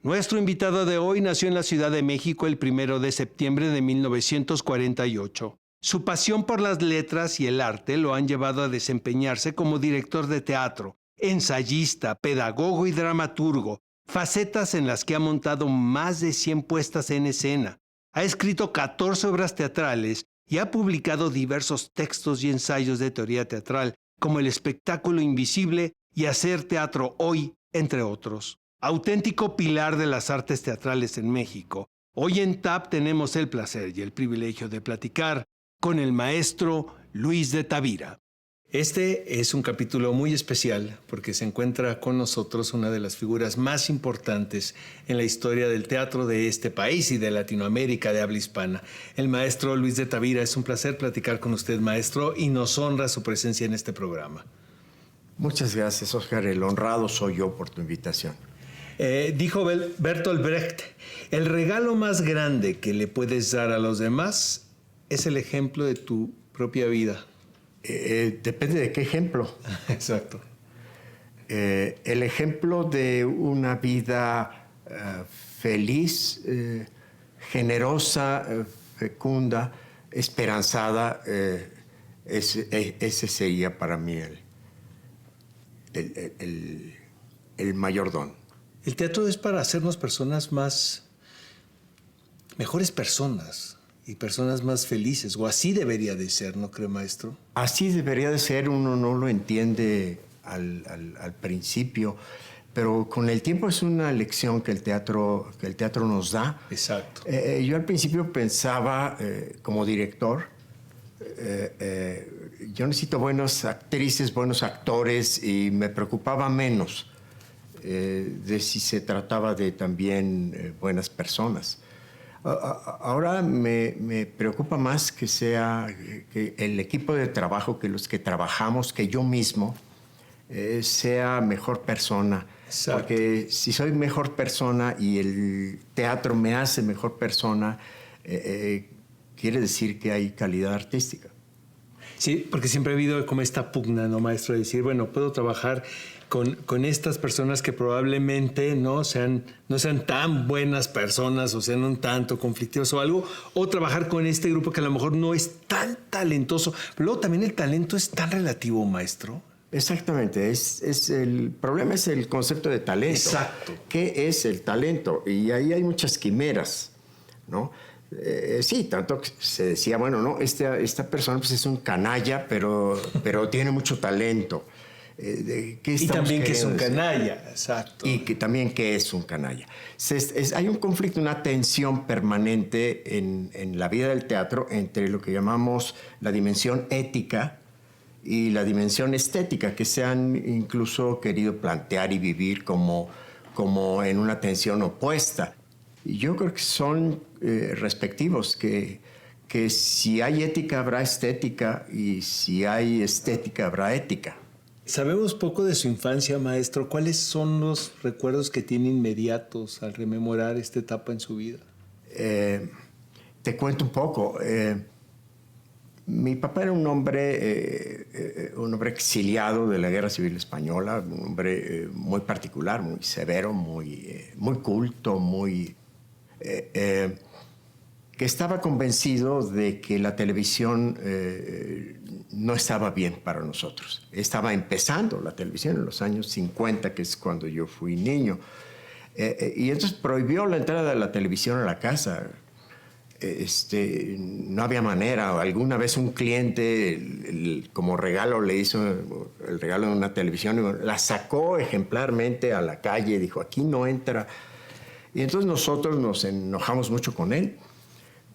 Nuestro invitado de hoy nació en la Ciudad de México el 1 de septiembre de 1948. Su pasión por las letras y el arte lo han llevado a desempeñarse como director de teatro, ensayista, pedagogo y dramaturgo, facetas en las que ha montado más de 100 puestas en escena. Ha escrito 14 obras teatrales y ha publicado diversos textos y ensayos de teoría teatral, como El espectáculo invisible y Hacer teatro hoy, entre otros. Auténtico pilar de las artes teatrales en México. Hoy en TAP tenemos el placer y el privilegio de platicar con el maestro Luis de Tavira. Este es un capítulo muy especial porque se encuentra con nosotros una de las figuras más importantes en la historia del teatro de este país y de Latinoamérica de habla hispana. El maestro Luis de Tavira, es un placer platicar con usted, maestro, y nos honra su presencia en este programa. Muchas gracias, Oscar. El honrado soy yo por tu invitación. Dijo Bertolt Brecht, el regalo más grande que le puedes dar a los demás es el ejemplo de tu propia vida. Depende de qué ejemplo. Exacto. El ejemplo de una vida feliz, generosa, fecunda, esperanzada, ese sería para mí el mayor don. El teatro es para hacernos personas mejores personas y personas más felices, o así debería de ser, ¿no cree, maestro? Así debería de ser, uno no lo entiende al principio, pero con el tiempo es una lección que el teatro nos da. Exacto. Yo al principio pensaba, como director, yo necesito buenas actrices, buenos actores, y me preocupaba menos de si se trataba de también buenas personas. Ahora me preocupa más que sea que el equipo de trabajo, que los que trabajamos, que yo mismo, sea mejor persona. Exacto. Porque si soy mejor persona y el teatro me hace mejor persona, quiere decir que hay calidad artística. Sí, porque siempre ha habido como esta pugna, ¿no, maestro? De decir, bueno, puedo trabajar con estas personas que probablemente no sean tan buenas personas o sean un tanto conflictivos o algo, o trabajar con este grupo que a lo mejor no es tan talentoso. Pero luego también el talento es tan relativo, maestro. Exactamente, el problema es el concepto de talento. Exacto. ¿Qué es el talento? Y ahí hay muchas quimeras, ¿no? Sí, tanto que se decía, bueno, no, esta persona pues es un canalla, pero tiene mucho talento. Y también que es un canalla, exacto. Y que también que es un canalla. Hay un conflicto, una tensión permanente en la vida del teatro entre lo que llamamos la dimensión ética y la dimensión estética, que se han incluso querido plantear y vivir como en una tensión opuesta. Y yo creo que son respectivos, que si hay ética habrá estética y si hay estética habrá ética. Sabemos poco de su infancia, maestro. ¿Cuáles son los recuerdos que tiene inmediatos al rememorar esta etapa en su vida? Te cuento un poco. Mi papá era un hombre exiliado de la Guerra Civil Española, un hombre muy particular, muy severo, muy culto, que estaba convencido de que la televisión no estaba bien para nosotros. Estaba empezando la televisión en los años 50, que es cuando yo fui niño. Y entonces prohibió la entrada de la televisión a la casa. No había manera. Alguna vez un cliente, como regalo, le hizo el regalo de una televisión y la sacó ejemplarmente a la calle. Dijo, aquí no entra. Y entonces nosotros nos enojamos mucho con él,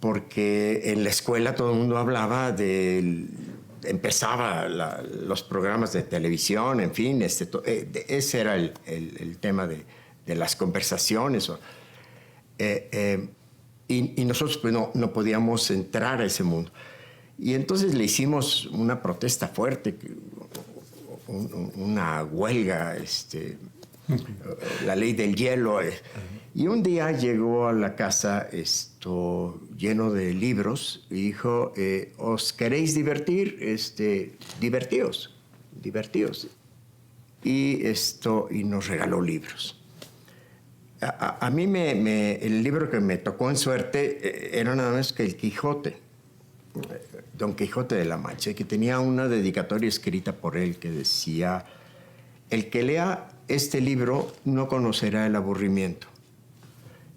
porque en la escuela todo el mundo hablaba empezaba los programas de televisión, en fin, ese era el tema de las conversaciones. Y nosotros pues no podíamos entrar a ese mundo. Y entonces le hicimos una protesta fuerte, una huelga, la ley del hielo. Y un día llegó a la casa lleno de libros y dijo, ¿os queréis divertir? Divertíos. Y nos regaló libros. A mí el libro que me tocó en suerte era nada más que El Quijote, Don Quijote de la Mancha, que tenía una dedicatoria escrita por él que decía: el que lea este libro no conocerá el aburrimiento.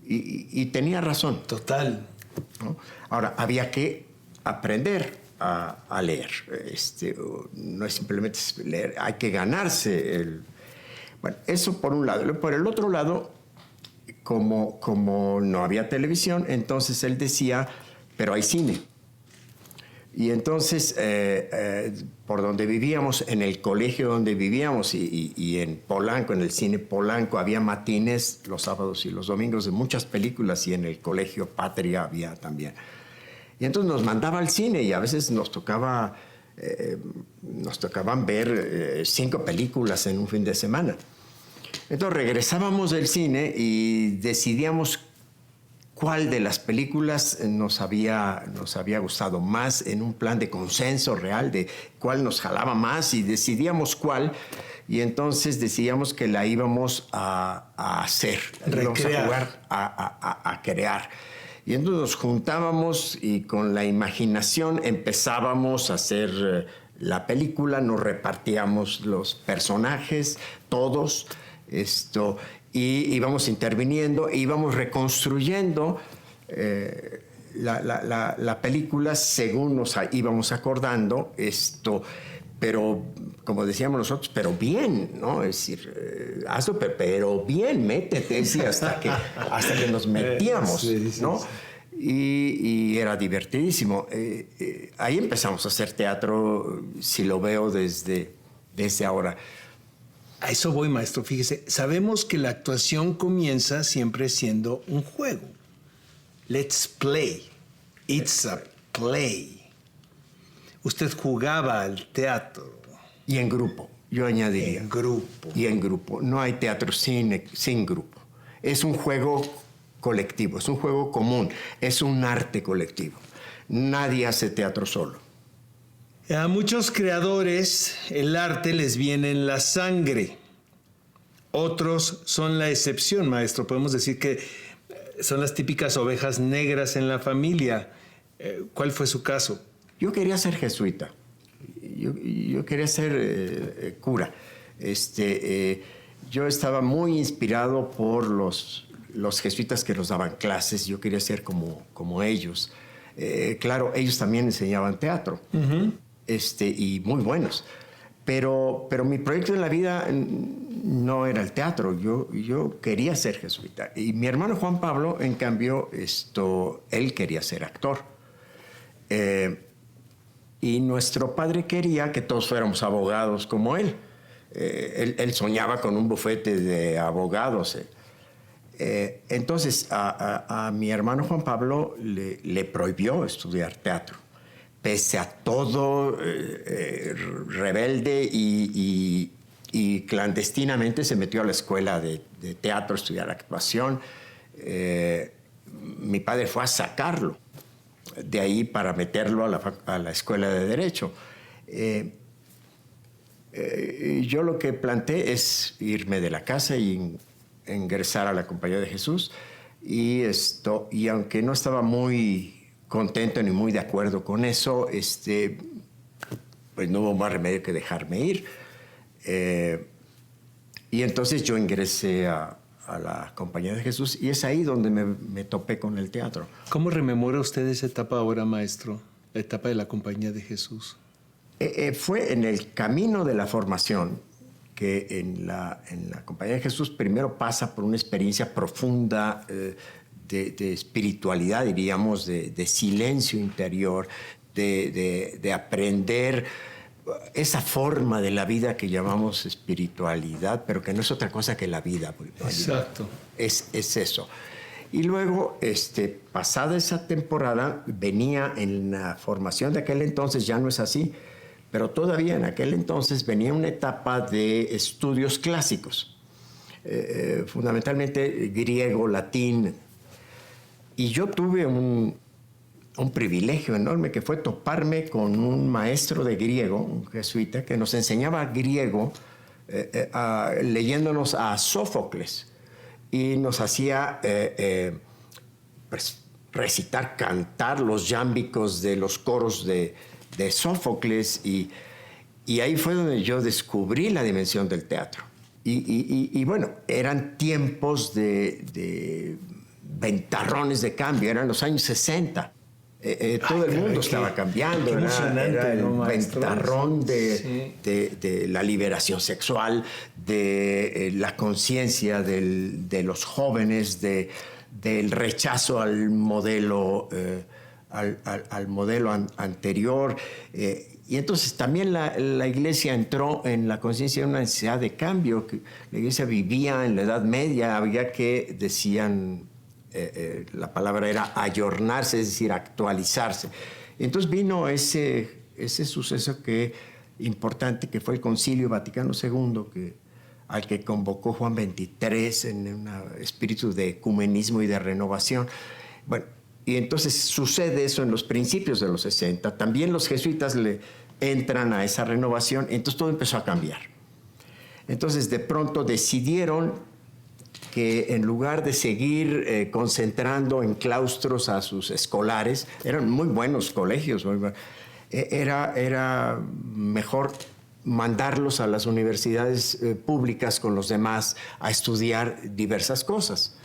Y tenía razón. Total. ¿No? Ahora, había que aprender a leer. No es simplemente leer, hay que ganarse el... Bueno, eso por un lado. Por el otro lado, como no había televisión, entonces él decía, pero hay cine. Y entonces, por donde vivíamos, en el colegio donde vivíamos y en Polanco, en el cine Polanco, había matines los sábados y los domingos de muchas películas, y en el colegio Patria había también. Y entonces nos mandaba al cine y a veces nos tocaban ver 5 películas en un fin de semana. Entonces regresábamos del cine y decidíamos cuál de las películas nos había gustado más, en un plan de consenso real de cuál nos jalaba más, y decidíamos cuál, y entonces decidíamos que la íbamos a hacer, íbamos a jugar, a crear. Y entonces nos juntábamos y con la imaginación empezábamos a hacer la película, nos repartíamos los personajes, todos, y íbamos interviniendo e íbamos reconstruyendo la película según nos íbamos acordando, pero como decíamos nosotros, pero bien, ¿no? Es decir, hazlo, pero bien, métete, sí, hasta que nos metíamos, ¿no? Y era divertidísimo. Ahí empezamos a hacer teatro, si lo veo desde ahora. A eso voy, maestro. Fíjese, sabemos que la actuación comienza siempre siendo un juego. Let's play. It's a play. Usted jugaba al teatro. Y en grupo, yo añadiría. En grupo. Y en grupo. No hay teatro sin grupo. Es un juego colectivo, es un juego común, es un arte colectivo. Nadie hace teatro solo. A muchos creadores el arte les viene en la sangre. Otros son la excepción, maestro. Podemos decir que son las típicas ovejas negras en la familia. ¿Cuál fue su caso? Yo quería ser jesuita. Yo quería ser cura. Yo estaba muy inspirado por los jesuitas que nos daban clases. Yo quería ser como ellos. Claro, ellos también enseñaban teatro. Uh-huh. Y muy buenos. Pero mi proyecto en la vida no era el teatro. Yo quería ser jesuita. Y mi hermano Juan Pablo, en cambio, él quería ser actor. Y nuestro padre quería que todos fuéramos abogados como él. Él soñaba con un bufete de abogados. Entonces, a mi hermano Juan Pablo le prohibió estudiar teatro. Pese a todo, rebelde y clandestinamente se metió a la escuela de teatro a estudiar actuación. Mi padre fue a sacarlo de ahí para meterlo a la escuela de Derecho. Yo lo que planteé es irme de la casa y ingresar a la Compañía de Jesús. Y aunque no estaba muy contento ni muy de acuerdo con eso, pues no hubo más remedio que dejarme ir. Y entonces yo ingresé a la Compañía de Jesús, y es ahí donde me topé con el teatro. ¿Cómo rememora usted esa etapa ahora, maestro? La etapa de la Compañía de Jesús. Fue en el camino de la formación que en la Compañía de Jesús primero pasa por una experiencia profunda de espiritualidad, diríamos, de silencio interior, de aprender esa forma de la vida que llamamos espiritualidad, pero que no es otra cosa que la vida. Exacto. Es eso. Y luego, pasada esa temporada, venía en la formación de aquel entonces, ya no es así, pero todavía en aquel entonces venía una etapa de estudios clásicos, fundamentalmente griego, latín. Y yo tuve un privilegio enorme, que fue toparme con un maestro de griego, un jesuita, que nos enseñaba griego leyéndonos a Sófocles. y nos hacía recitar, cantar los yámbicos de los coros de Sófocles, y ahí fue donde yo descubrí la dimensión del teatro. Y bueno, eran tiempos de ventarrones de cambio, eran los años 60. Todo el mundo estaba cambiando. Qué emocionante, era el ¿no, ventarrón de la liberación sexual, de la conciencia de los jóvenes, del rechazo al modelo, al modelo anterior. Y entonces también la Iglesia entró en la conciencia de una necesidad de cambio. Que la Iglesia vivía en la Edad Media, había que, decían, la palabra era ayornarse, es decir, actualizarse. Entonces vino ese suceso importante que fue el Concilio Vaticano II, al que convocó Juan XXIII en un espíritu de ecumenismo y de renovación. Bueno, y entonces sucede eso en los principios de los 60. También los jesuitas le entran a esa renovación, entonces todo empezó a cambiar. Entonces de pronto decidieron que en lugar de seguir concentrando en claustros a sus escolares, eran muy buenos colegios, era mejor mandarlos a las universidades públicas con los demás a estudiar diversas cosas.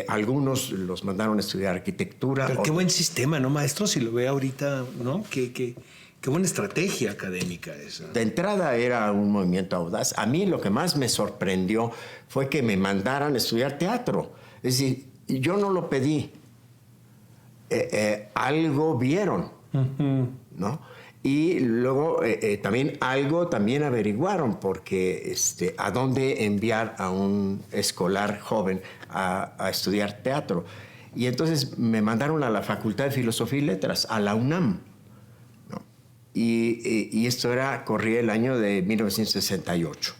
Algunos los mandaron a estudiar arquitectura. Pero qué buen sistema, ¿no, maestro? Si lo ve ahorita, ¿no? Qué buena estrategia académica esa. De entrada era un movimiento audaz. A mí lo que más me sorprendió fue que me mandaran a estudiar teatro. Es decir, yo no lo pedí. Algo vieron, ¿no? Y luego también averiguaron, porque a dónde enviar a un escolar joven a estudiar teatro. Y entonces me mandaron a la Facultad de Filosofía y Letras, a la UNAM. ¿No? Y esto corría el año de 1968.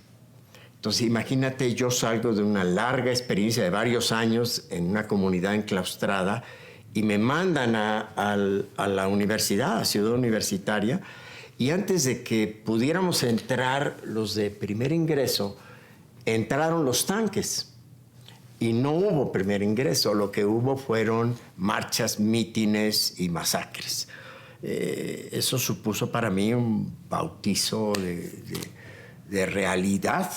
Entonces imagínate, yo salgo de una larga experiencia de varios años en una comunidad enclaustrada, y me mandan a la universidad, a Ciudad Universitaria, y antes de que pudiéramos entrar los de primer ingreso, entraron los tanques. Y no hubo primer ingreso, lo que hubo fueron marchas, mítines y masacres. Eso supuso para mí un bautizo de realidad,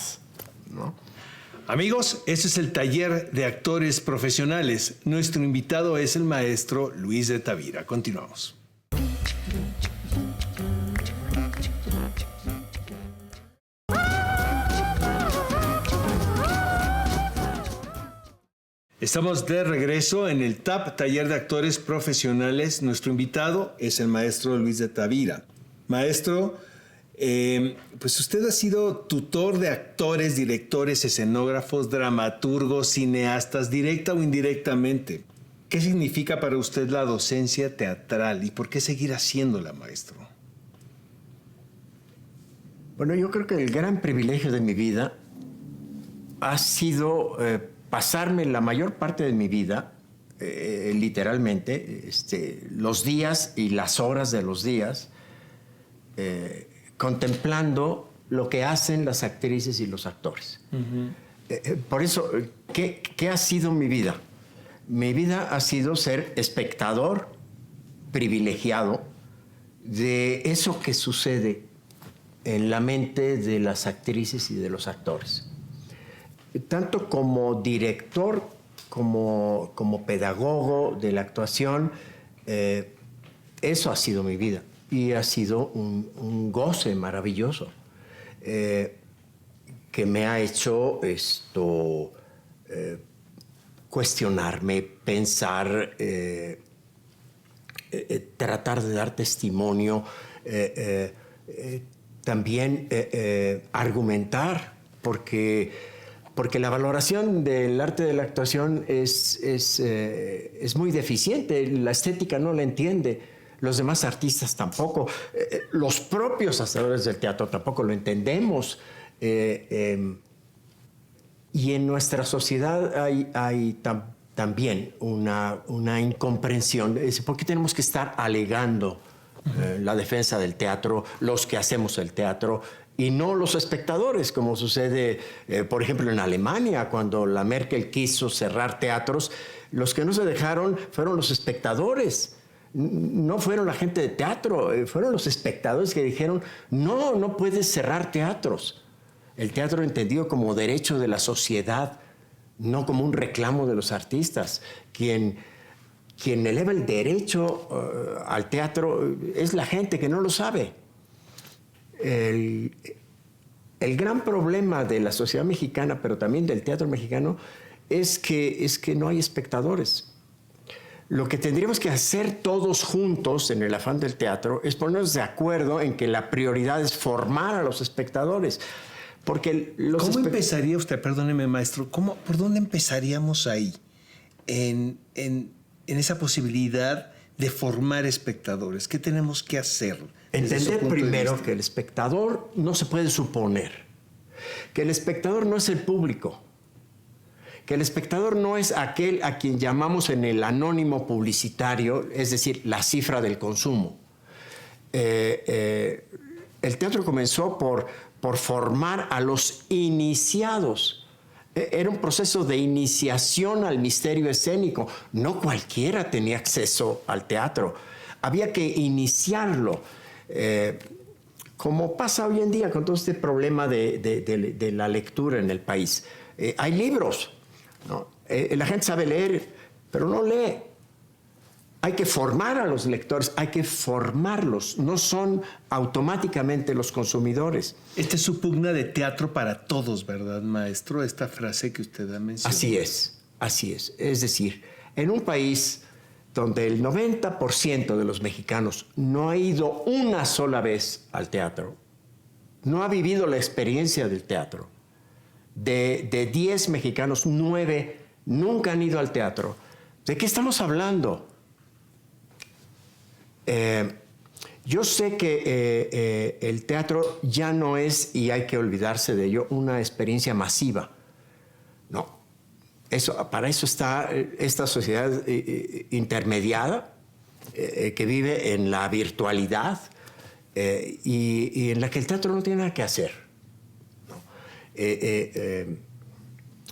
¿no? Amigos, ese es el taller de actores profesionales. Nuestro invitado es el maestro Luis de Tavira. Continuamos. Estamos de regreso en el TAP, Taller de Actores Profesionales. Nuestro invitado es el maestro Luis de Tavira. Maestro, pues usted ha sido tutor de actores, directores, escenógrafos, dramaturgos, cineastas, directa o indirectamente. ¿Qué significa para usted la docencia teatral y por qué seguir haciéndola, maestro? Bueno, yo creo que el gran privilegio de mi vida ha sido pasarme la mayor parte de mi vida, literalmente, los días y las horas de los días, contemplando lo que hacen las actrices y los actores. Por eso, ¿qué ha sido mi vida? Mi vida ha sido ser espectador privilegiado de eso que sucede en la mente de las actrices y de los actores. Tanto como director, como pedagogo de la actuación, eso ha sido mi vida. Y ha sido un goce maravilloso que me ha hecho cuestionarme, pensar, tratar de dar testimonio, también argumentar, porque la valoración del arte de la actuación es muy deficiente. La estética no la entiende. Los demás artistas tampoco, los propios hacedores del teatro tampoco lo entendemos. Y en nuestra sociedad hay también una incomprensión. ¿Por qué tenemos que estar alegando la defensa del teatro, los que hacemos el teatro, y no los espectadores, como sucede, por ejemplo, en Alemania, cuando la Merkel quiso cerrar teatros. Los que no se dejaron fueron los espectadores. No fueron la gente de teatro, fueron los espectadores que dijeron, no, no puedes cerrar teatros. El teatro entendido como derecho de la sociedad, no como un reclamo de los artistas. Quien eleva el derecho al teatro es la gente que no lo sabe. El gran problema de la sociedad mexicana, pero también del teatro mexicano, es que no hay espectadores. Lo que tendríamos que hacer todos juntos en el afán del teatro es ponernos de acuerdo en que la prioridad es formar a los espectadores. Porque ¿Cómo empezaría usted, perdóneme maestro, por dónde empezaríamos ahí en esa posibilidad de formar espectadores? ¿Qué tenemos que hacer? Entender primero que el espectador no se puede suponer, que el espectador no es el público, que el espectador no es aquel a quien llamamos en el anónimo publicitario, es decir, la cifra del consumo. El teatro comenzó por formar a los iniciados. Era un proceso de iniciación al misterio escénico. No cualquiera tenía acceso al teatro. Había que iniciarlo. Como pasa hoy en día con todo este problema de la lectura en el país. Hay libros, ¿no? La gente sabe leer, pero no lee. Hay que formar a los lectores, hay que formarlos. No son automáticamente los consumidores. Esta es su pugna de teatro para todos, ¿verdad, maestro? Esta frase que usted ha mencionado. Así es, así es. Es decir, en un país donde el 90% de los mexicanos no ha ido una sola vez al teatro, no ha vivido la experiencia del teatro. De 10 mexicanos, 9 nunca han ido al teatro. ¿De qué estamos hablando? Yo sé que el teatro ya no es, y hay que olvidarse de ello, una experiencia masiva. No. Para eso está esta sociedad intermediada que vive en la virtualidad y en la que el teatro no tiene nada que hacer.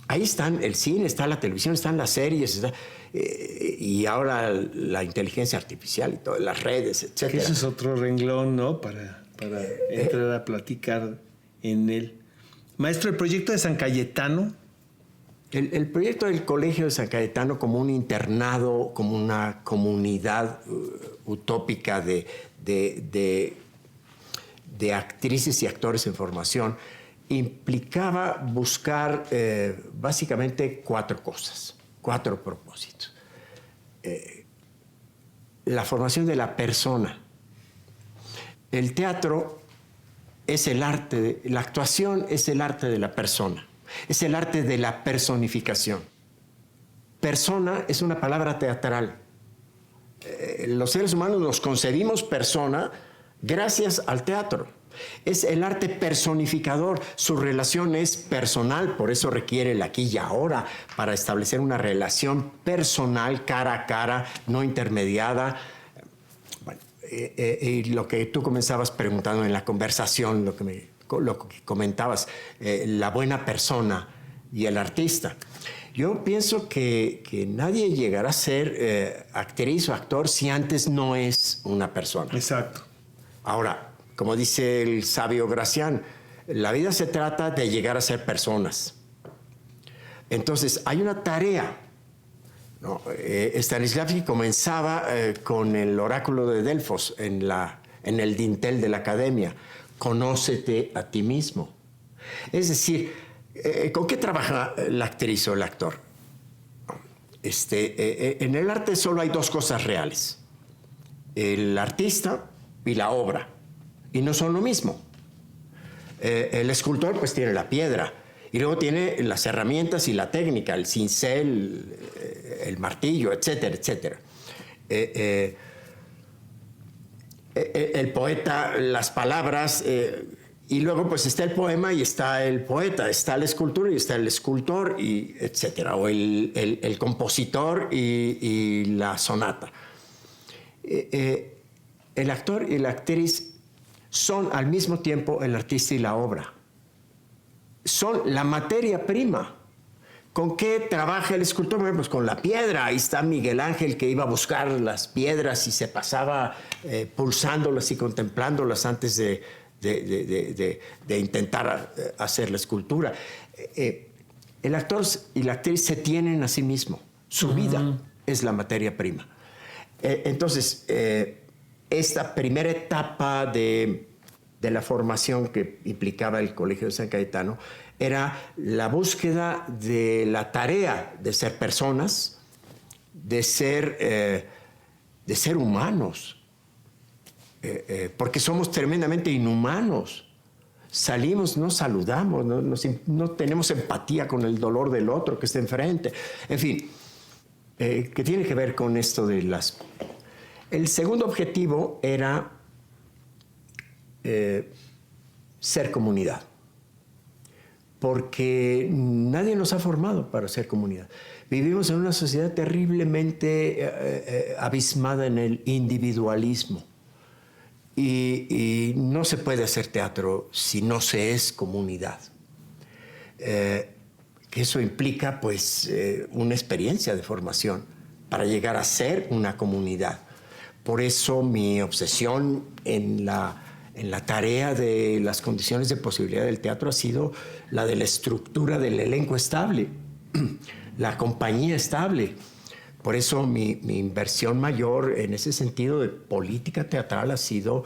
Ahí están el cine, está la televisión, están las series, y ahora la inteligencia artificial y todas las redes, etc. Ese es otro renglón, ¿no? Para entrar a platicar en él. Maestro, el proyecto de San Cayetano. El proyecto del Colegio de San Cayetano como un internado, como una comunidad utópica de actrices y actores en formación, implicaba buscar básicamente 4 cosas, 4 propósitos. La formación de la persona. El teatro es el arte, la actuación es el arte de la persona, es el arte de la personificación. Persona es una palabra teatral. Los seres humanos nos concebimos persona gracias al teatro. Es el arte personificador, su relación es personal, por eso requiere el aquí y ahora, para establecer una relación personal, cara a cara, no intermediada. Bueno, y lo que tú comenzabas preguntando en la conversación, lo que comentabas, la buena persona y el artista. Yo pienso que nadie llegará a ser actriz o actor si antes no es una persona. Exacto. Ahora, como dice el sabio Gracián, la vida se trata de llegar a ser personas. Entonces, hay una tarea, ¿no? Stanislavski comenzaba con el oráculo de Delfos en el dintel de la academia. Conócete a ti mismo. Es decir, ¿con qué trabaja la actriz o el actor? En el arte solo hay 2 cosas reales. El artista y la obra. Y no son lo mismo. El escultor pues tiene la piedra y luego tiene las herramientas y la técnica, el cincel, el martillo, etcétera, etcétera. El poeta, las palabras, y luego pues está el poema y está el poeta, está la escultura y está el escultor, y etcétera, o el compositor y la sonata. El actor y la actriz son al mismo tiempo el artista y la obra. Son la materia prima. ¿Con qué trabaja el escultor? Bueno, pues con la piedra. Ahí está Miguel Ángel, que iba a buscar las piedras y se pasaba pulsándolas y contemplándolas antes de intentar hacer la escultura. El actor y la actriz se tienen a sí mismo. Su vida es la materia prima. Entonces, esta primera etapa de la formación que implicaba el Colegio de San Cayetano era la búsqueda de la tarea de ser personas, de ser humanos, porque somos tremendamente inhumanos. Salimos, no saludamos, no tenemos empatía con el dolor del otro que está enfrente. En fin, que tiene que ver con esto de las... El segundo objetivo era ser comunidad, porque nadie nos ha formado para ser comunidad. Vivimos en una sociedad terriblemente abismada en el individualismo y no se puede hacer teatro si no se es comunidad. Que eso implica pues una experiencia de formación para llegar a ser una comunidad. Por eso mi obsesión en la tarea de las condiciones de posibilidad del teatro ha sido la de la estructura del elenco estable, la compañía estable. Por eso mi inversión mayor en ese sentido de política teatral ha sido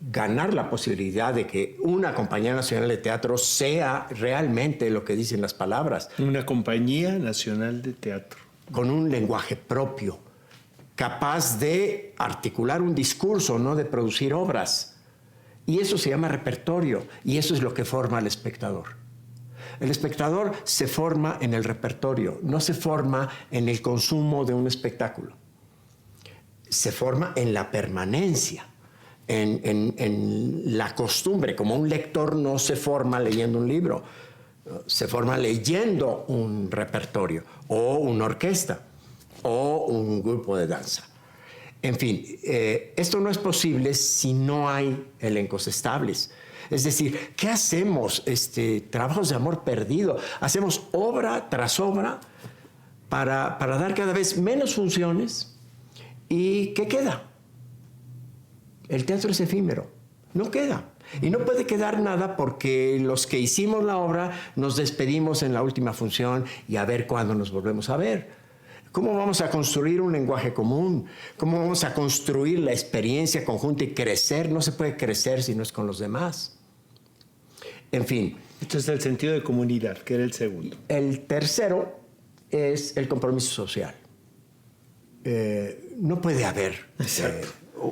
ganar la posibilidad de que una compañía nacional de teatro sea realmente lo que dicen las palabras. Una compañía nacional de teatro. Con un lenguaje propio, capaz de articular un discurso, no de producir obras. Y eso se llama repertorio, y eso es lo que forma al espectador. El espectador se forma en el repertorio, no se forma en el consumo de un espectáculo. Se forma en la permanencia, en la costumbre. Como un lector no se forma leyendo un libro, se forma leyendo un repertorio, o una orquesta, o un grupo de danza. En fin, esto no es posible si no hay elencos estables. Es decir, ¿qué hacemos? Trabajos de amor perdido. Hacemos obra tras obra para dar cada vez menos funciones. ¿Y qué queda? El teatro es efímero. No queda. Y no puede quedar nada porque los que hicimos la obra nos despedimos en la última función y a ver cuándo nos volvemos a ver. ¿Cómo vamos a construir un lenguaje común? ¿Cómo vamos a construir la experiencia conjunta y crecer? No se puede crecer si no es con los demás. En fin. Esto es el sentido de comunidad, que era el segundo. El tercero es el compromiso social. No puede haber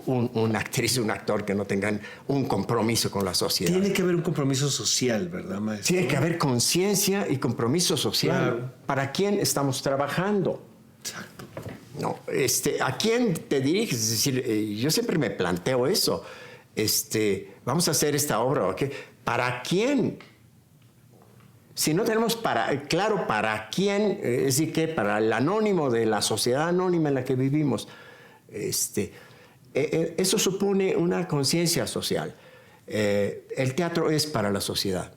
una actriz o un actor que no tengan un compromiso con la sociedad. Tiene que haber un compromiso social, ¿verdad, maestro? Tiene que haber conciencia y compromiso social. Claro. ¿Para quién estamos trabajando? Exacto. No, ¿a quién te diriges? Es decir, yo siempre me planteo eso. Vamos a hacer esta obra, ¿okay? ¿Para quién? Si no tenemos claro para quién, es decir, que para el anónimo de la sociedad anónima en la que vivimos, eso supone una conciencia social. El teatro es para la sociedad.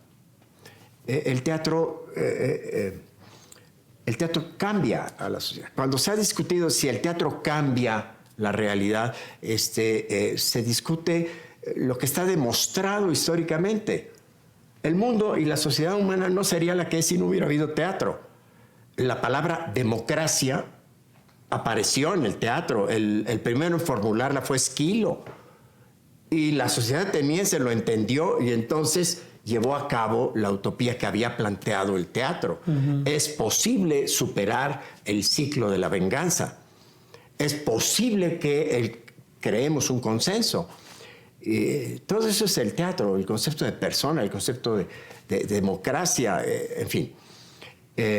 El teatro cambia a la sociedad. Cuando se ha discutido si el teatro cambia la realidad, se discute lo que está demostrado históricamente. El mundo y la sociedad humana no sería la que es si no hubiera habido teatro. La palabra democracia apareció en el teatro. El primero en formularla fue Esquilo. Y la sociedad ateniense lo entendió y entonces llevó a cabo la utopía que había planteado el teatro. Es posible superar el ciclo de la venganza. Es posible que creemos un consenso. Todo eso es el teatro, el concepto de persona, el concepto de democracia, en fin.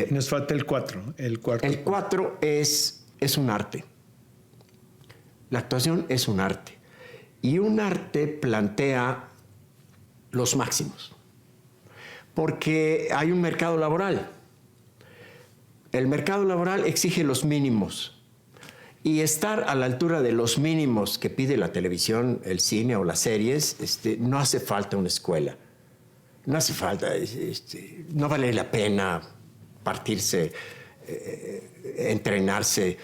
Nos falta el 4. El 4 es un arte. La actuación es un arte. Y un arte plantea los máximos. Porque hay un mercado laboral. El mercado laboral exige los mínimos. y estar a la altura de los mínimos que pide la televisión, el cine o las series, no hace falta una escuela. No hace falta, no vale la pena partirse, entrenarse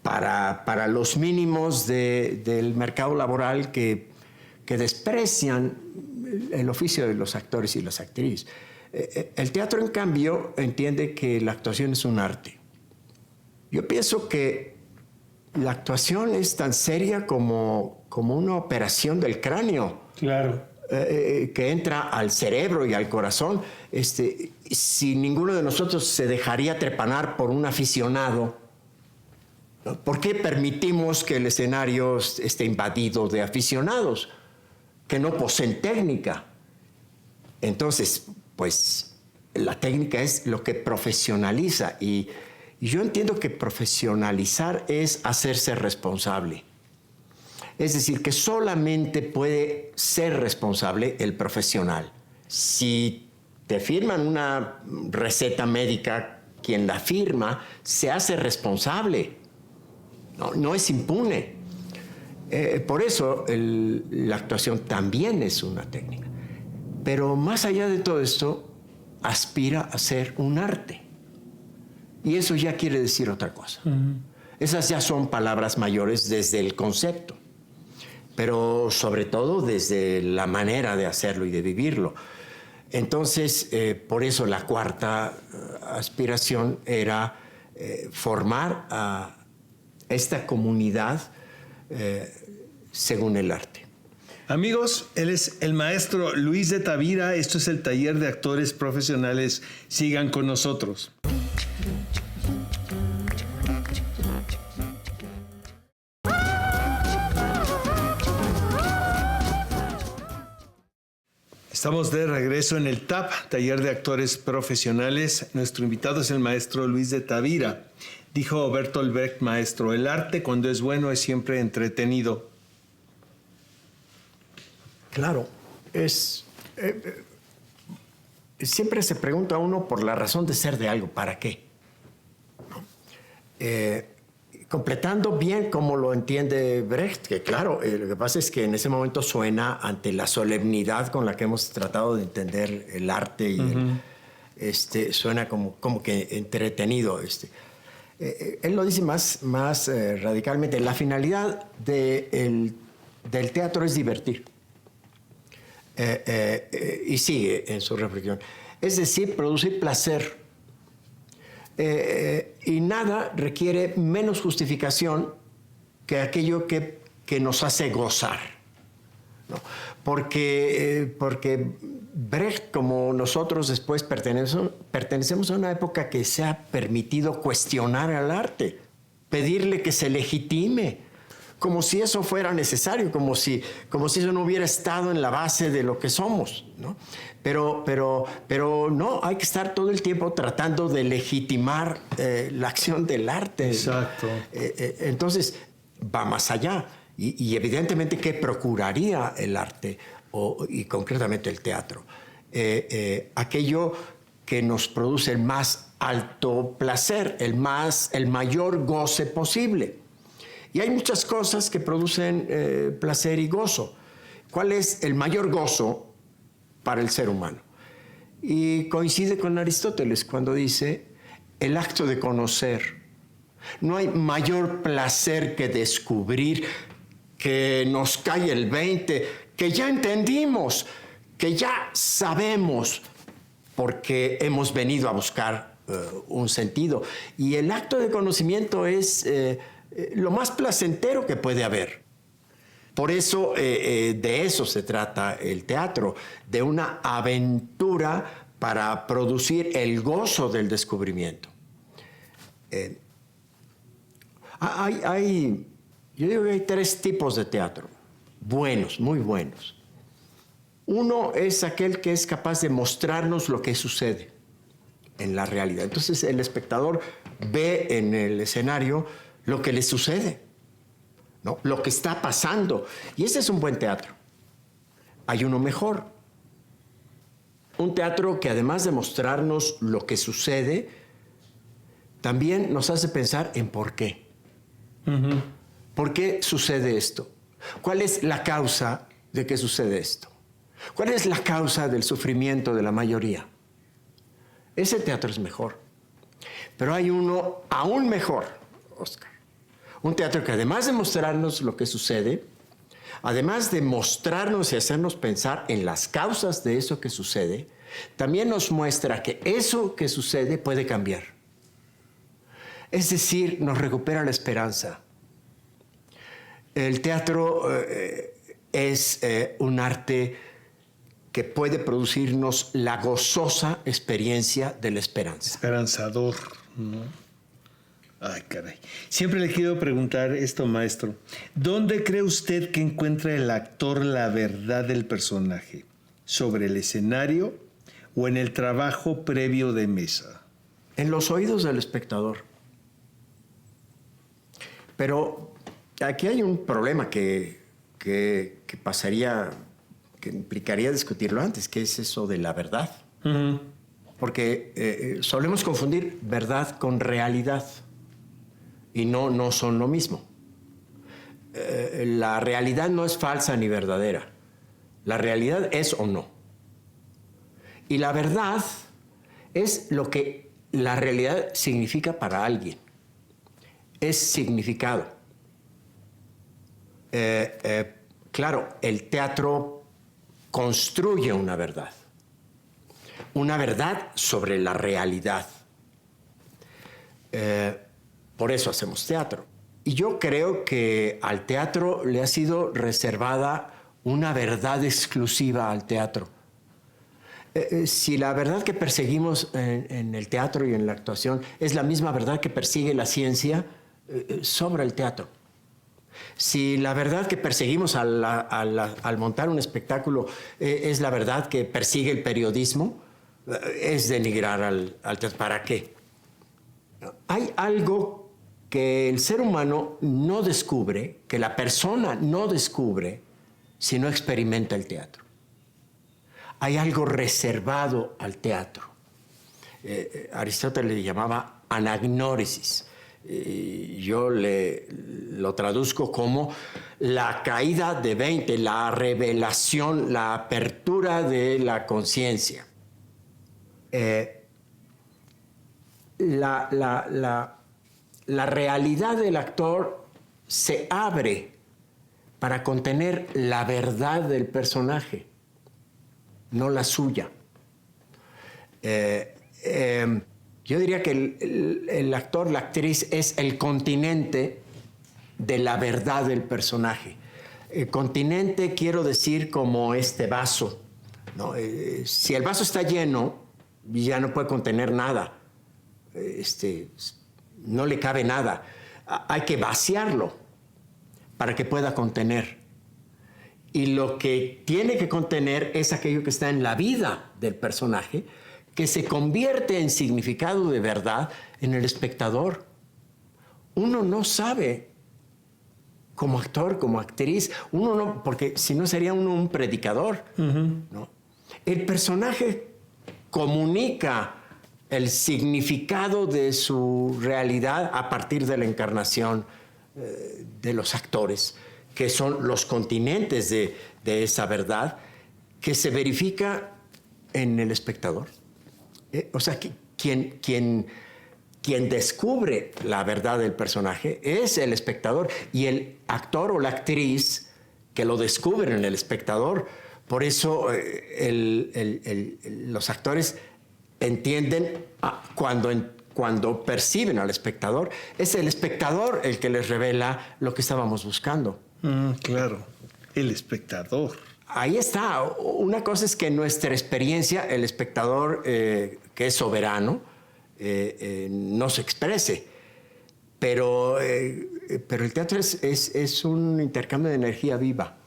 para los mínimos del mercado laboral que desprecian el oficio de los actores y las actrices. El teatro, en cambio, entiende que la actuación es un arte. Yo pienso que la actuación es tan seria como una operación del cráneo. Claro. Que entra al cerebro y al corazón. Si ninguno de nosotros se dejaría trepanar por un aficionado, ¿por qué permitimos que el escenario esté invadido de aficionados que no poseen técnica? Entonces, pues, la técnica es lo que profesionaliza y yo entiendo que profesionalizar es hacerse responsable. Es decir, que solamente puede ser responsable el profesional. Si te firman una receta médica, quien la firma se hace responsable, no es impune. Por eso la actuación también es una técnica. Pero más allá de todo esto, aspira a ser un arte. Y eso ya quiere decir otra cosa. Esas ya son palabras mayores desde el concepto, pero sobre todo desde la manera de hacerlo y de vivirlo. Entonces, por eso la cuarta aspiración era formar a esta comunidad según el arte. Amigos, él es el maestro Luis de Tavira. Esto es el Taller de Actores Profesionales. Sigan con nosotros. Estamos de regreso en el TAP, Taller de Actores Profesionales. Nuestro invitado es el maestro Luis de Tavira. Dijo Bertolt Brecht, maestro, el arte cuando es bueno es siempre entretenido. Claro, siempre se pregunta a uno por la razón de ser de algo, ¿para qué? Completando bien como lo entiende Brecht, que claro, lo que pasa es que en ese momento suena ante la solemnidad con la que hemos tratado de entender el arte y suena como que entretenido. Él lo dice más radicalmente. La finalidad del teatro es divertir. Y sigue en su reflexión. Es decir, producir placer. Y nada requiere menos justificación que aquello que nos hace gozar, ¿no? Porque Brecht, como nosotros después, pertenecemos a una época que se ha permitido cuestionar al arte, pedirle que se legitime, como si eso fuera necesario, como si eso no hubiera estado en la base de lo que somos, ¿no? Pero no, hay que estar todo el tiempo tratando de legitimar la acción del arte. Exacto. Entonces, va más allá. Y evidentemente, ¿qué procuraría el arte y concretamente el teatro? Aquello que nos produce el más alto placer, el mayor goce posible. Y hay muchas cosas que producen placer y gozo. ¿Cuál es el mayor gozo para el ser humano? Y coincide con Aristóteles cuando dice el acto de conocer. No hay mayor placer que descubrir, que nos cae el 20, que ya entendimos, que ya sabemos, porque hemos venido a buscar un sentido. Y el acto de conocimiento es lo más placentero que puede haber. Por eso, de eso se trata el teatro, de una aventura para producir el gozo del descubrimiento. Yo digo que hay tres tipos de teatro, buenos, muy buenos. Uno es aquel que es capaz de mostrarnos lo que sucede en la realidad. Entonces el espectador ve en el escenario lo que le sucede, ¿no? Lo que está pasando. Y ese es un buen teatro. Hay uno mejor. Un teatro que además de mostrarnos lo que sucede, también nos hace pensar en por qué. ¿Por qué sucede esto? ¿Cuál es la causa de que sucede esto? ¿Cuál es la causa del sufrimiento de la mayoría? Ese teatro es mejor. Pero hay uno aún mejor, Oscar. Un teatro que además de mostrarnos lo que sucede, además de mostrarnos y hacernos pensar en las causas de eso que sucede, también nos muestra que eso que sucede puede cambiar. Es decir, nos recupera la esperanza. El teatro es un arte que puede producirnos la gozosa experiencia de la esperanza. Esperanzador, ¿no? Ay, caray. Siempre le quiero preguntar esto, maestro. ¿Dónde cree usted que encuentra el actor la verdad del personaje? ¿Sobre el escenario o en el trabajo previo de mesa? En los oídos del espectador. Pero aquí hay un problema que pasaría, que implicaría discutirlo antes, que es eso de la verdad. Porque solemos confundir verdad con realidad y no son lo mismo. La realidad no es falsa ni verdadera. La realidad es o no. Y la verdad es lo que la realidad significa para alguien. Es significado. Claro, el teatro construye una verdad sobre la realidad. Por eso hacemos teatro. Y yo creo que al teatro le ha sido reservada una verdad exclusiva al teatro. Si la verdad que perseguimos en el teatro y en la actuación es la misma verdad que persigue la ciencia, sobra el teatro. Si la verdad que perseguimos al montar un espectáculo es la verdad que persigue el periodismo, es denigrar al teatro. ¿Para qué? Hay algo que el ser humano no descubre, que la persona no descubre si no experimenta el teatro. Hay algo reservado al teatro. Aristóteles le llamaba anagnórisis. Yo lo traduzco como la caída de 20, la revelación, la apertura de la conciencia. La realidad del actor se abre para contener la verdad del personaje, no la suya. Yo diría que el actor, la actriz, es el continente de la verdad del personaje. El continente quiero decir como este vaso, ¿no? Si el vaso está lleno, ya no puede contener nada. No le cabe nada. Hay que vaciarlo para que pueda contener. Y lo que tiene que contener es aquello que está en la vida del personaje, que se convierte en significado de verdad en el espectador. Uno no sabe, como actor, como actriz, uno no, porque si no sería uno un predicador, ¿no? El personaje comunica el significado de su realidad a partir de la encarnación de los actores, que son los continentes de esa verdad, que se verifica en el espectador. O sea, quien descubre la verdad del personaje es el espectador, y el actor o la actriz que lo descubren en el espectador. Por eso los actores entienden cuando perciben al espectador. Es el espectador el que les revela lo que estábamos buscando. Claro, el espectador. Ahí está. Una cosa es que en nuestra experiencia el espectador, que es soberano, no se exprese. Pero el teatro es un intercambio de energía viva.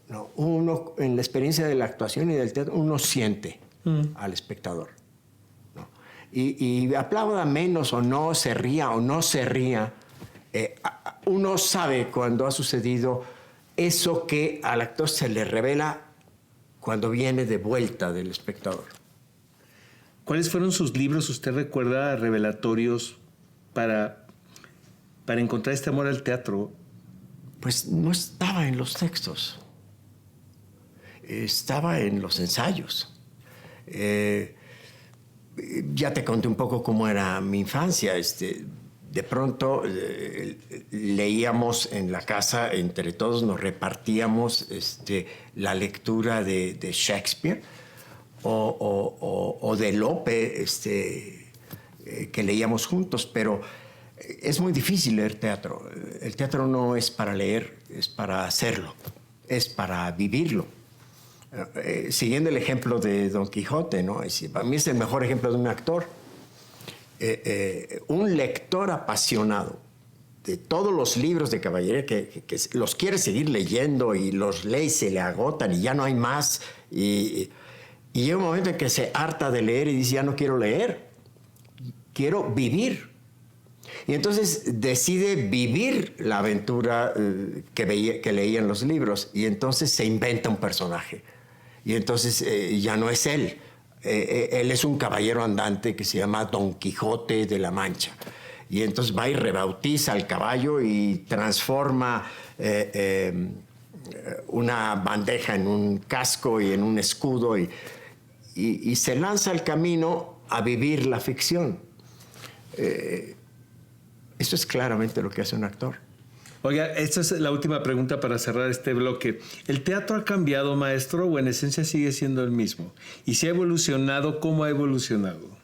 No, uno, en la experiencia de la actuación y del teatro, uno siente al espectador, ¿no? Y aplauda menos o no, se ría o no se ría, uno sabe cuando ha sucedido eso que al actor se le revela cuando viene de vuelta del espectador. ¿Cuáles fueron sus libros, usted recuerda, revelatorios para para encontrar este amor al teatro? Pues no estaba en los textos, estaba en los ensayos. Ya te conté un poco cómo era mi infancia. De pronto leíamos en la casa, entre todos nos repartíamos la lectura de Shakespeare o de Lope, que leíamos juntos, pero es muy difícil leer teatro. El teatro no es para leer, es para hacerlo, es para vivirlo. Siguiendo el ejemplo de Don Quijote, ¿no? Para mí es el mejor ejemplo de un actor. Un lector apasionado de todos los libros de caballería que los quiere seguir leyendo y los lee y se le agotan y ya no hay más. Y llega un momento en que se harta de leer y dice, ya no quiero leer, quiero vivir. Y entonces decide vivir la aventura que leía en los libros, y entonces se inventa un personaje. Y entonces ya no es él. Él es un caballero andante que se llama Don Quijote de la Mancha. Y entonces va y rebautiza al caballo y transforma una bandeja en un casco y en un escudo y se lanza al camino a vivir la ficción. Eso es claramente lo que hace un actor. Oiga, esta es la última pregunta para cerrar este bloque. ¿El teatro ha cambiado, maestro, o en esencia sigue siendo el mismo? Y si ha evolucionado, ¿cómo ha evolucionado?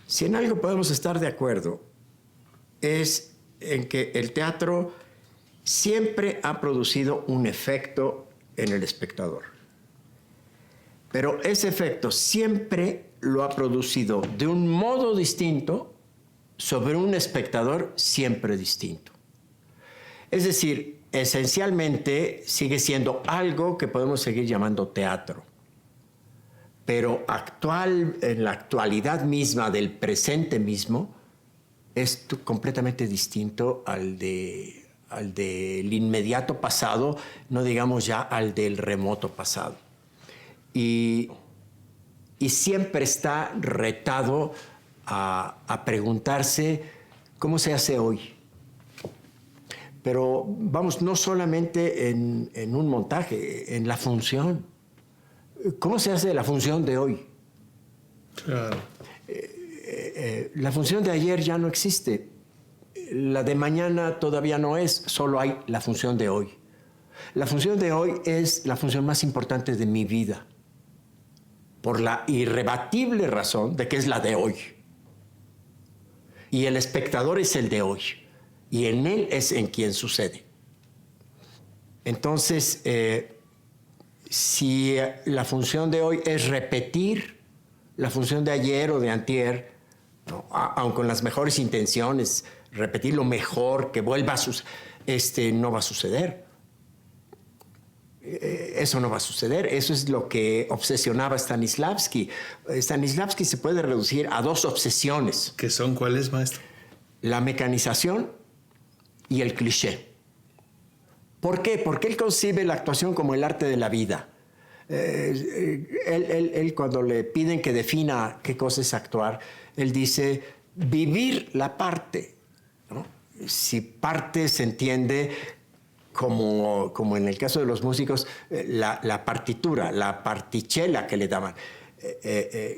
Si en algo podemos estar de acuerdo, es en que el teatro siempre ha producido un efecto en el espectador. Pero ese efecto siempre lo ha producido de un modo distinto sobre un espectador siempre distinto. Es decir, esencialmente sigue siendo algo que podemos seguir llamando teatro. Pero en la actualidad misma, del presente mismo, es completamente distinto al del inmediato pasado, no digamos ya al del remoto pasado. Y siempre está retado a preguntarse cómo se hace hoy. Pero vamos, no solamente en un montaje, en la función. ¿Cómo se hace la función de hoy? Claro. La función de ayer ya no existe. La de mañana todavía no es, solo hay la función de hoy. La función de hoy es la función más importante de mi vida, por la irrebatible razón de que es la de hoy. Y el espectador es el de hoy. Y en él es en quien sucede. Entonces, si la función de hoy es repetir la función de ayer o de antier, ¿no? Aun con las mejores intenciones, repetir lo mejor, que vuelva a suceder, no va a suceder. Eso no va a suceder. Eso es lo que obsesionaba Stanislavski. Stanislavski se puede reducir a dos obsesiones. ¿Qué son cuáles, maestro? La mecanización y el cliché. ¿Por qué? Porque él concibe la actuación como el arte de la vida. Él cuando le piden que defina qué cosa es actuar, él dice vivir la parte, ¿no? Si parte se entiende como en el caso de los músicos, la partitura, la particella que le daban.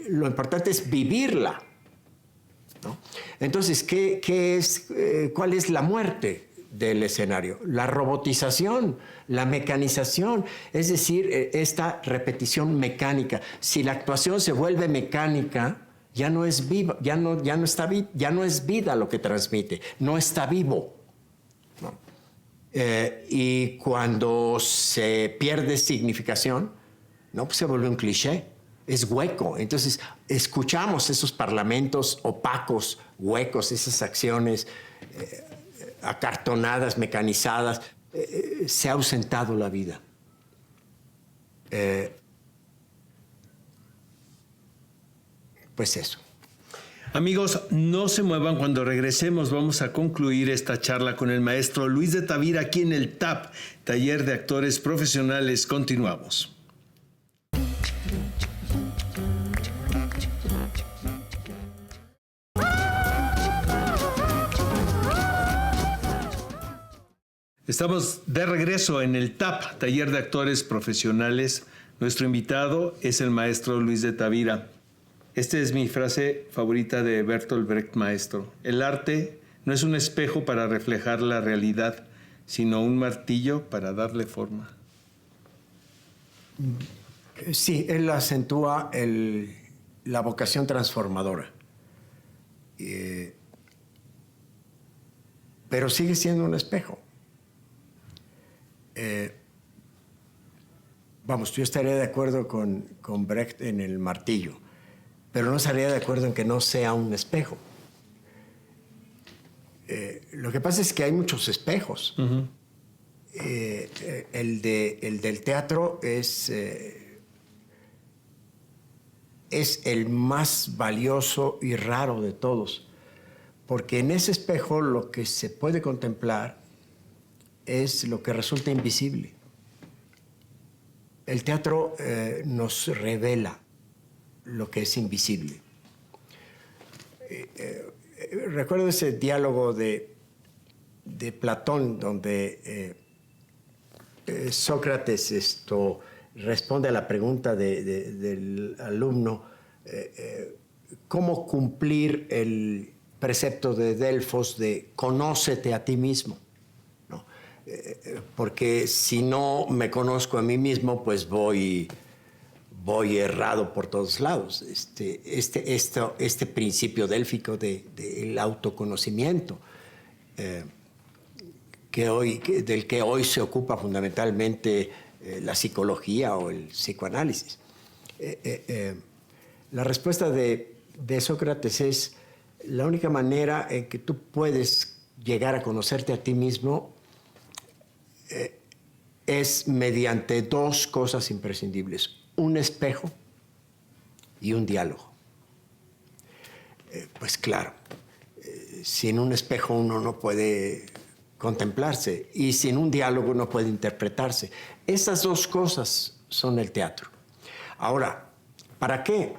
Lo importante es vivirla, ¿no? Entonces, ¿cuál es la muerte del escenario? La robotización, la mecanización, es decir, esta repetición mecánica. Si la actuación se vuelve mecánica, ya no es viva, ya no es vida lo que transmite, no está vivo, ¿no? Y cuando se pierde significación, no, pues se vuelve un cliché. Es hueco. Entonces, escuchamos esos parlamentos opacos, huecos, esas acciones acartonadas, mecanizadas. Se ha ausentado la vida. Pues eso. Amigos, no se muevan. Cuando regresemos vamos a concluir esta charla con el maestro Luis de Tavira aquí en el TAP, Taller de Actores Profesionales. Continuamos. Estamos de regreso en el TAP, Taller de Actores Profesionales. Nuestro invitado es el maestro Luis de Tavira. Esta es mi frase favorita de Bertolt Brecht, maestro. El arte no es un espejo para reflejar la realidad, sino un martillo para darle forma. Sí, él acentúa la vocación transformadora. Pero sigue siendo un espejo. Yo estaría de acuerdo con Brecht en el martillo, pero no estaría de acuerdo en que no sea un espejo. Lo que pasa es que hay muchos espejos. Uh-huh. El del teatro es el más valioso y raro de todos, porque en ese espejo lo que se puede contemplar es lo que resulta invisible. El teatro nos revela lo que es invisible. Recuerdo ese diálogo de Platón donde Sócrates responde a la pregunta del alumno cómo cumplir el precepto de Delfos de conócete a ti mismo, ¿no? Porque si no me conozco a mí mismo, pues voy errado por todos lados. Este principio délfico del autoconocimiento del que hoy se ocupa fundamentalmente la psicología o el psicoanálisis. La respuesta de Sócrates es: la única manera en que tú puedes llegar a conocerte a ti mismo es mediante dos cosas imprescindibles: un espejo y un diálogo. Pues claro, sin un espejo uno no puede contemplarse y sin un diálogo no puede interpretarse. Esas dos cosas son el teatro. Ahora, ¿para qué?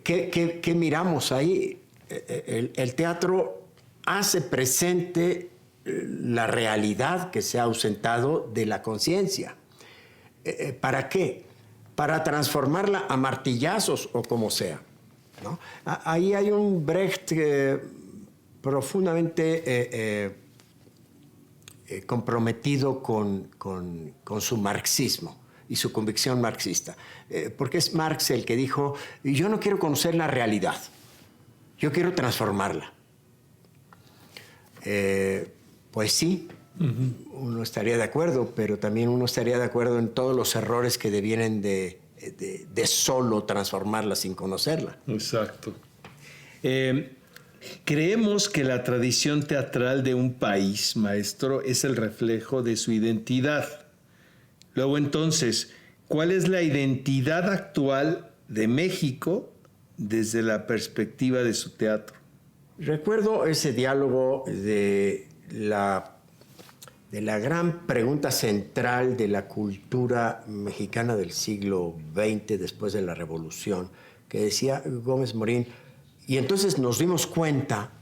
¿Qué miramos ahí? El teatro hace presente la realidad que se ha ausentado de la conciencia. ¿Para qué? Para transformarla a martillazos o como sea, ¿no? Ahí hay un Brecht profundamente comprometido con su marxismo y su convicción marxista. Porque es Marx el que dijo: yo no quiero conocer la realidad, yo quiero transformarla. Pues sí, uno estaría de acuerdo, pero también uno estaría de acuerdo en todos los errores que devienen de solo transformarla sin conocerla. Exacto. Creemos que la tradición teatral de un país, maestro, es el reflejo de su identidad. Luego, entonces, ¿cuál es la identidad actual de México desde la perspectiva de su teatro? Recuerdo ese diálogo de la gran pregunta central de la cultura mexicana del siglo XX, después de la Revolución, que decía Gómez Morín: y entonces nos dimos cuenta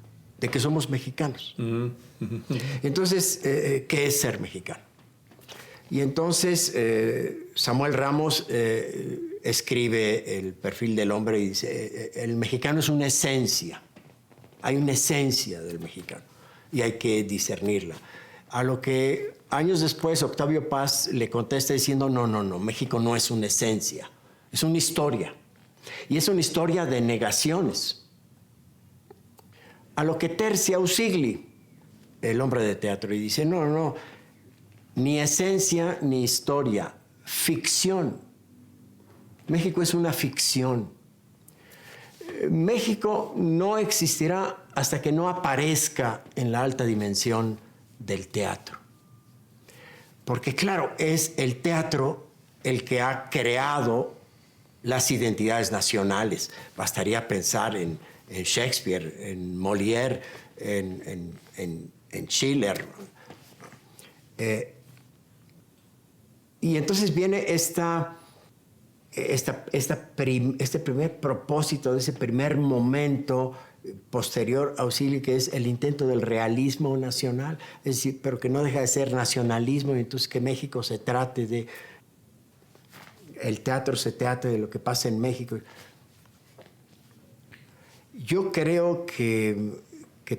de que somos mexicanos. Entonces, ¿qué es ser mexicano? Y entonces Samuel Ramos escribe El perfil del hombre y dice: el mexicano es una esencia. Hay una esencia del mexicano y hay que discernirla. A lo que años después Octavio Paz le contesta diciendo: no, México no es una esencia, es una historia. Y es una historia de negaciones. A lo que tercia Usigli, el hombre de teatro, y dice: no, ni esencia ni historia, ficción. México es una ficción. México no existirá hasta que no aparezca en la alta dimensión del teatro. Porque claro, es el teatro el que ha creado las identidades nacionales. Bastaría pensar en Shakespeare, en Molière, en Schiller. Y entonces viene este primer propósito, de ese primer momento posterior a Usigli, que es el intento del realismo nacional, es decir, pero que no deja de ser nacionalismo, y entonces que México se trate de... el teatro se trate de lo que pasa en México. Yo creo que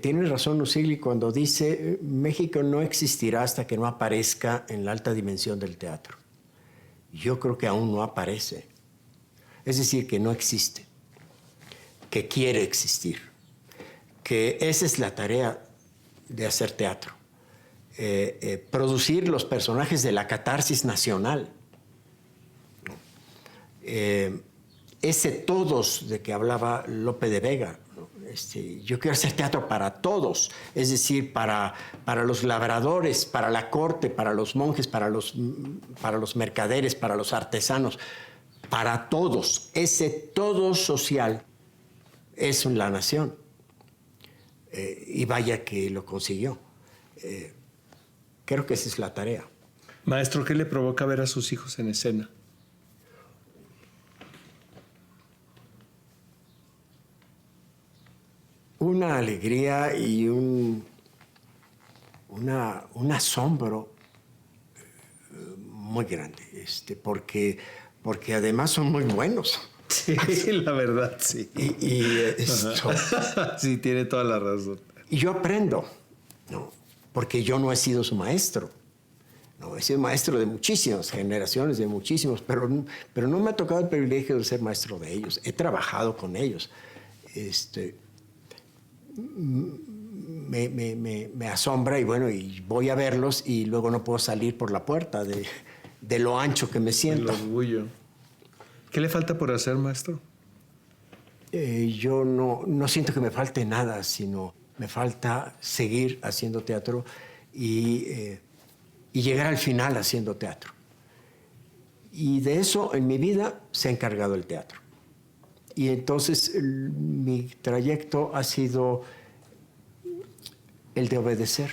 tiene razón Usigli cuando dice México no existirá hasta que no aparezca en la alta dimensión del teatro. Yo creo que aún no aparece. Es decir, que no existe, que quiere existir, que esa es la tarea de hacer teatro. Producir los personajes de la catarsis nacional. Ese todos de que hablaba Lope de Vega, ¿no? Yo quiero hacer teatro para todos, es decir, para los labradores, para la corte, para los monjes, para los mercaderes, para los artesanos, para todos. Ese todo social es la nación. Y vaya que lo consiguió. Creo que esa es la tarea. Maestro, ¿qué le provoca ver a sus hijos en escena? Una alegría y un asombro muy grande, porque además son muy buenos. Sí, la verdad, sí. Sí, tiene toda la razón. Y yo aprendo, ¿no? Porque yo no he sido su maestro. No, he sido maestro de muchísimas generaciones, de muchísimos, pero no me ha tocado el privilegio de ser maestro de ellos. He trabajado con ellos. Me asombra y bueno, y voy a verlos y luego no puedo salir por la puerta de lo ancho que me siento. El orgullo. ¿Qué le falta por hacer, maestro? Yo no siento que me falte nada, sino me falta seguir haciendo teatro y llegar al final haciendo teatro. Y de eso en mi vida se ha encargado el teatro. Y entonces mi trayecto ha sido el de obedecer.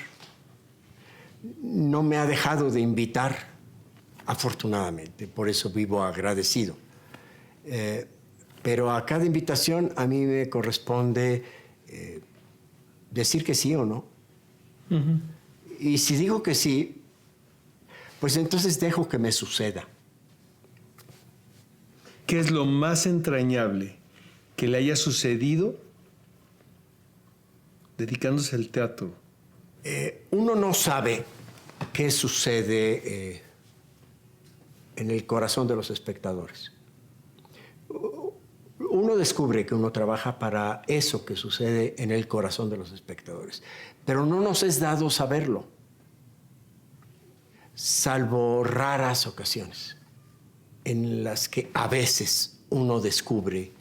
No me ha dejado de invitar, afortunadamente, por eso vivo agradecido. Pero a cada invitación a mí me corresponde decir que sí o no. Uh-huh. Y si digo que sí, pues entonces dejo que me suceda. ¿Qué es lo más entrañable que le haya sucedido dedicándose al teatro? Uno no sabe qué sucede en el corazón de los espectadores. Uno descubre que uno trabaja para eso que sucede en el corazón de los espectadores, pero no nos es dado saberlo, salvo raras ocasiones en las que a veces uno descubre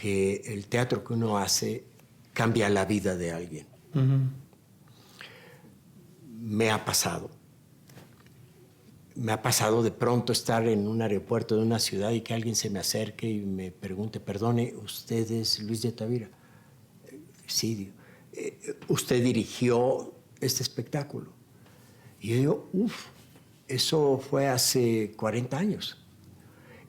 que el teatro que uno hace cambia la vida de alguien. Uh-huh. Me ha pasado de pronto estar en un aeropuerto de una ciudad y que alguien se me acerque y me pregunte, perdone, ¿usted es Luis de Tavira? Sí, digo, ¿usted dirigió este espectáculo? Y yo digo, eso fue hace 40 años.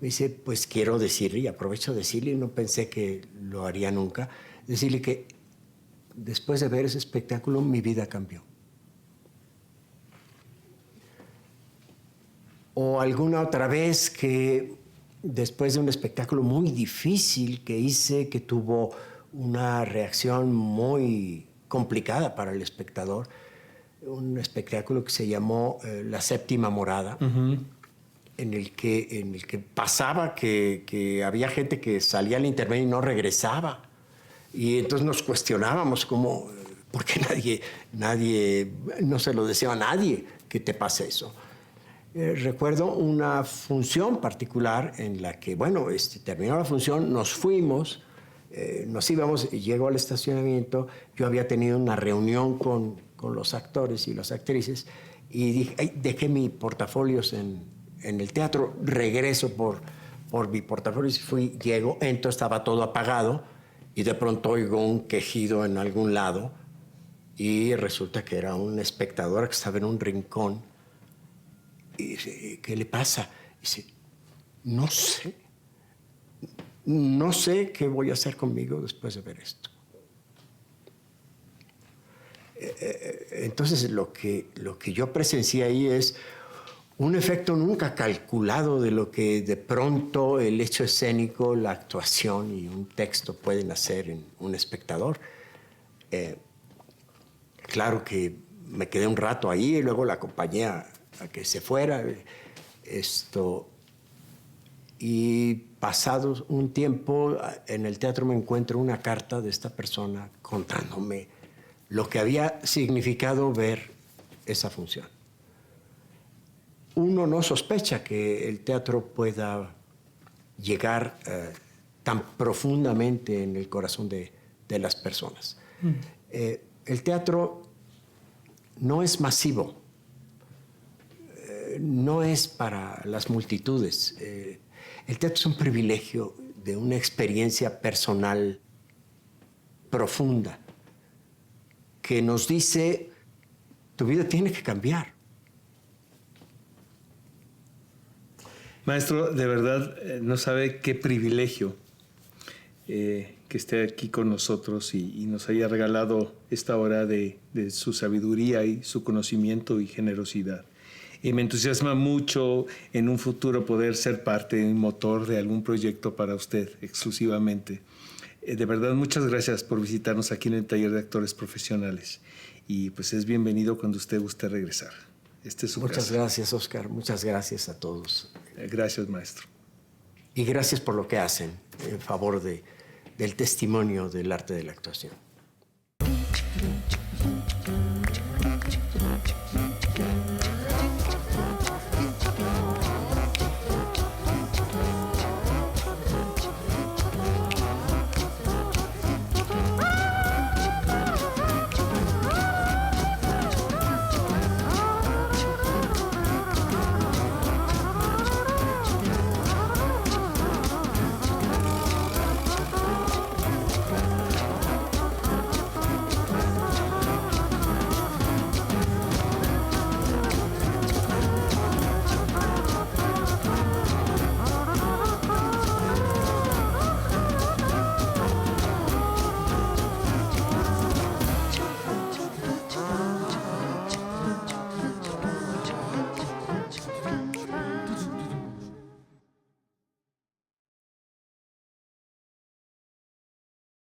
Me dice, pues quiero decirle, y aprovecho de decirle, y no pensé que lo haría nunca, decirle que después de ver ese espectáculo mi vida cambió. O alguna otra vez que después de un espectáculo muy difícil que hice, que tuvo una reacción muy complicada para el espectador, un espectáculo que se llamó La Séptima Morada, uh-huh. en el que pasaba que había gente que salía al intermedio y no regresaba. Y entonces nos cuestionábamos cómo, ¿por qué nadie no se lo desea a nadie que te pase eso? Recuerdo una función particular en la que, bueno, terminó la función, nos fuimos, nos íbamos, llego al estacionamiento, yo había tenido una reunión con los actores y las actrices y dije, ay, dejé mis portafolios en el teatro, regreso por mi portafolio y llego, entro, estaba todo apagado y de pronto oigo un quejido en algún lado y resulta que era un espectador que estaba en un rincón. Y dice, ¿qué le pasa? Dice, no sé qué voy a hacer conmigo después de ver esto. Entonces lo que yo presencié ahí es un efecto nunca calculado de lo que de pronto el hecho escénico, la actuación y un texto pueden hacer en un espectador. Claro que me quedé un rato ahí y luego la acompañé a que se fuera. Y pasado un tiempo en el teatro me encuentro una carta de esta persona contándome lo que había significado ver esa función. Uno no sospecha que el teatro pueda llegar tan profundamente en el corazón de las personas. El teatro no es masivo, no es para las multitudes. El teatro es un privilegio de una experiencia personal profunda que nos dice, tu vida tiene que cambiar. Maestro, de verdad no sabe qué privilegio que esté aquí con nosotros y nos haya regalado esta hora de su sabiduría y su conocimiento y generosidad. Y me entusiasma mucho en un futuro poder ser parte, un motor de algún proyecto para usted exclusivamente. De verdad, muchas gracias por visitarnos aquí en el Taller de Actores Profesionales. Y pues es bienvenido cuando usted guste regresar. Este es su casa. Muchas gracias, Oscar. Muchas gracias a todos. Gracias, maestro. Y gracias por lo que hacen en favor del testimonio del arte de la actuación.